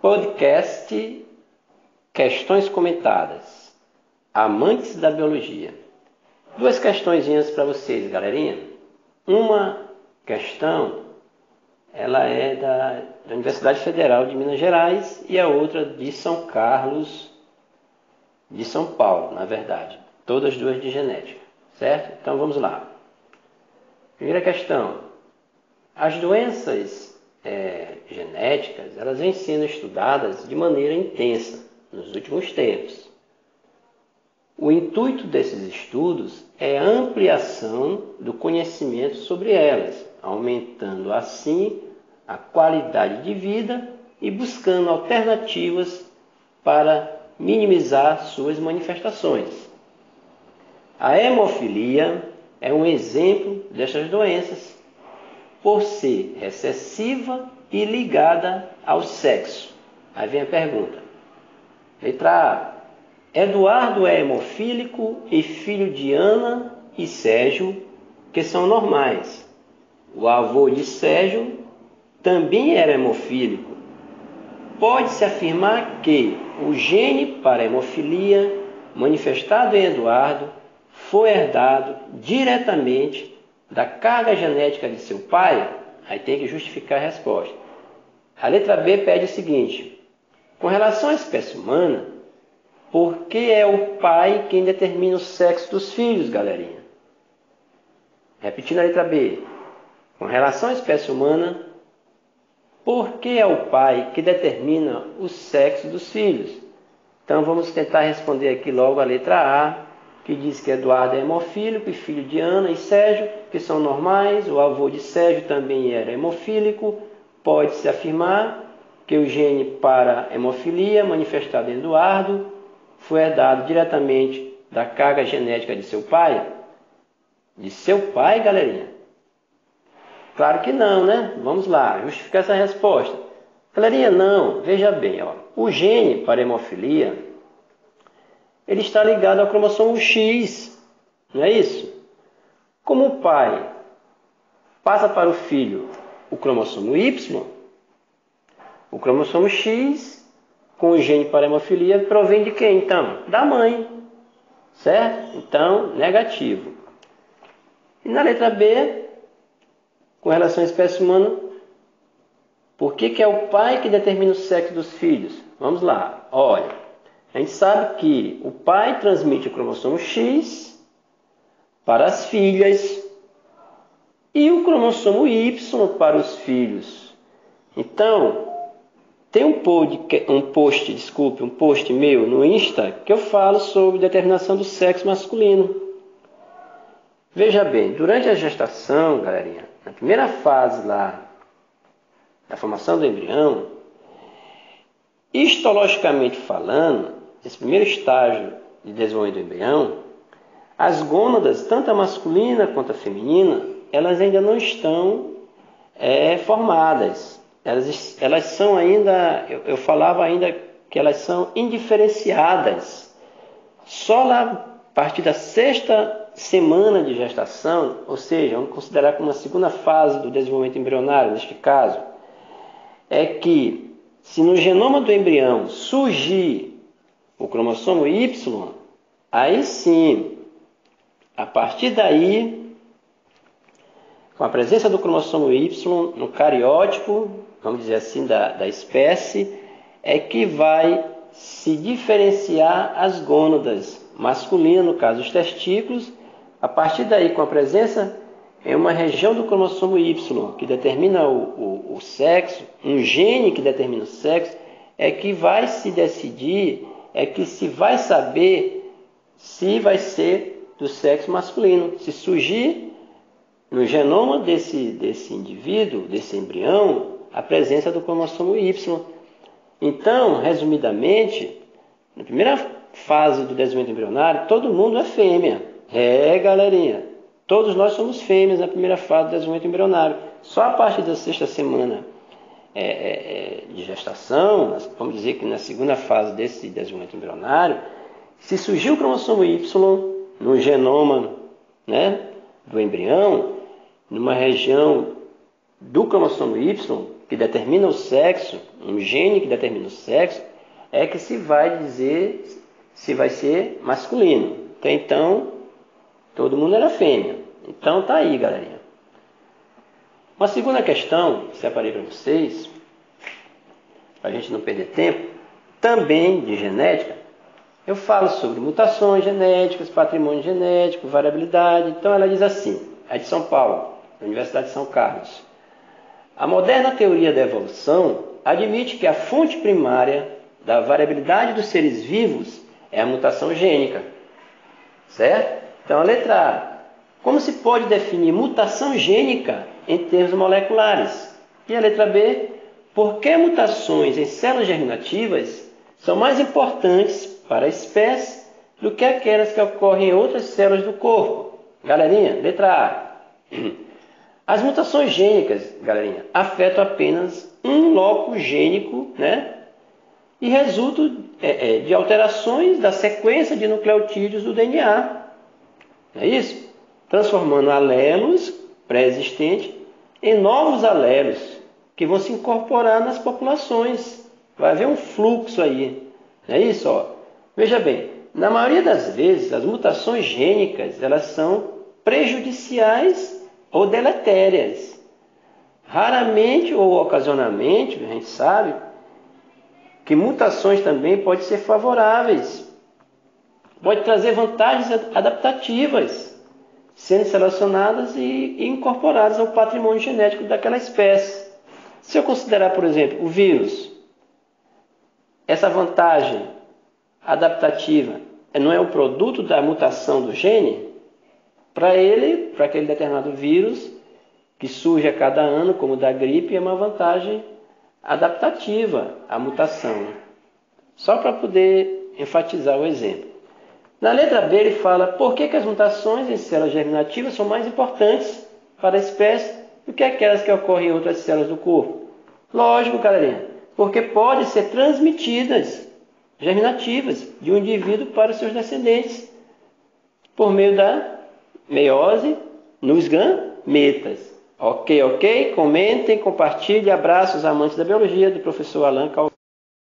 Podcast Questões Comentadas. Amantes da Biologia. Duas questõezinhas para vocês, galerinha. Uma questão, ela é da Universidade Federal de Minas Gerais e a outra de São Carlos, de São Paulo, na verdade. Todas duas de genética, certo? Então vamos lá. Primeira questão. As doenças genéticas, elas vêm sendo estudadas de maneira intensa nos últimos tempos. O intuito desses estudos é a ampliação do conhecimento sobre elas, aumentando assim a qualidade de vida e buscando alternativas para minimizar suas manifestações. A hemofilia é um exemplo destas doenças, por ser recessiva e ligada ao sexo. Aí vem a pergunta. Letra A. Eduardo é hemofílico e filho de Ana e Sérgio, que são normais. O avô de Sérgio também era hemofílico. Pode-se afirmar que o gene para hemofilia, manifestado em Eduardo, foi herdado diretamente da carga genética de seu pai. Aí tem que justificar a resposta. A letra B pede o seguinte: com relação à espécie humana, por que é o pai quem determina o sexo dos filhos, galerinha? Repetindo a letra B. Com relação à espécie humana, por que é o pai que determina o sexo dos filhos? Então vamos tentar responder aqui logo a letra A, que diz que Eduardo é hemofílico e filho de Ana e Sérgio, que são normais. O avô de Sérgio também era hemofílico. Pode-se afirmar que o gene para hemofilia, manifestado em Eduardo, foi herdado diretamente da carga genética de seu pai? De seu pai, galerinha? Claro que não, né? Vamos lá, justificar essa resposta. Galerinha, não. Veja bem, ó. O gene para hemofilia, ele está ligado ao cromossomo X, não é isso? Como o pai passa para o filho o cromossomo Y, o cromossomo X, com o gene para hemofilia, provém de quem, então? Da mãe, certo? Então, negativo. E na letra B, com relação à espécie humana, por que é o pai que determina o sexo dos filhos? Vamos lá, olha. A gente sabe que o pai transmite o cromossomo X para as filhas e o cromossomo Y para os filhos. Então, tem um post meu no Insta que eu falo sobre determinação do sexo masculino. Veja bem, durante a gestação, galerinha, na primeira fase lá da formação do embrião, histologicamente falando, esse primeiro estágio de desenvolvimento do embrião, as gônadas, tanto a masculina quanto a feminina, elas ainda não estão formadas. Elas são ainda, eu falava ainda que elas são indiferenciadas. Só lá a partir da 6ª semana de gestação, ou seja, vamos considerar como uma segunda fase do desenvolvimento embrionário, neste caso, é que se no genoma do embrião surgir o cromossomo Y, aí sim, a partir daí, com a presença do cromossomo Y no cariótipo, vamos dizer assim, da espécie, é que vai se diferenciar as gônadas masculinas, no caso os testículos. A partir daí, com a presença em uma região do cromossomo Y que determina o sexo, um gene que determina o sexo, é que vai se decidir, é que se vai saber se vai ser do sexo masculino. Se surgir no genoma desse indivíduo, desse embrião, a presença do cromossomo Y. Então, resumidamente, na primeira fase do desenvolvimento embrionário, todo mundo é fêmea. Galerinha, todos nós somos fêmeas na primeira fase do desenvolvimento embrionário. Só a partir da 6ª semana de gestação, vamos dizer que na segunda fase desse desenvolvimento embrionário, se surgir o cromossomo Y no genoma, né, do embrião, numa região do cromossomo Y que determina o sexo, um gene que determina o sexo, é que se vai dizer se vai ser masculino. Até então, todo mundo era fêmea. Então tá aí, galerinha. Uma segunda questão, separei para vocês, para a gente não perder tempo, também de genética. Eu falo sobre mutações genéticas, patrimônio genético, variabilidade. Então ela diz assim, é de São Paulo, da Universidade de São Carlos. A moderna teoria da evolução admite que a fonte primária da variabilidade dos seres vivos é a mutação gênica. Certo? Então a letra A. Como se pode definir mutação gênica em termos moleculares? E a letra B. Por que mutações em células germinativas são mais importantes para a espécie do que aquelas que ocorrem em outras células do corpo? Galerinha, letra A. As mutações gênicas, galerinha, afetam apenas um loco gênico, né? E resultam de alterações da sequência de nucleotídeos do DNA. Não é isso? Transformando alelos pré-existentes em novos alelos que vão se incorporar nas populações. Vai haver um fluxo aí. Não é isso? Ó. Veja bem, na maioria das vezes, as mutações gênicas elas são prejudiciais ou deletérias. Raramente ou ocasionalmente, a gente sabe que mutações também podem ser favoráveis. Pode trazer vantagens adaptativas, sendo selecionadas e incorporadas ao patrimônio genético daquela espécie. Se eu considerar, por exemplo, o vírus, essa vantagem adaptativa não é um produto da mutação do gene? Para aquele determinado vírus, que surge a cada ano, como o da gripe, é uma vantagem adaptativa à mutação. Só para poder enfatizar o exemplo. Na letra B ele fala por que as mutações em células germinativas são mais importantes para a espécie do que aquelas que ocorrem em outras células do corpo. Lógico, galerinha, porque podem ser transmitidas germinativas de um indivíduo para os seus descendentes por meio da meiose nos gametas. Ok? Comentem, compartilhem. Abraços amantes da biologia do professor Alan Calvino.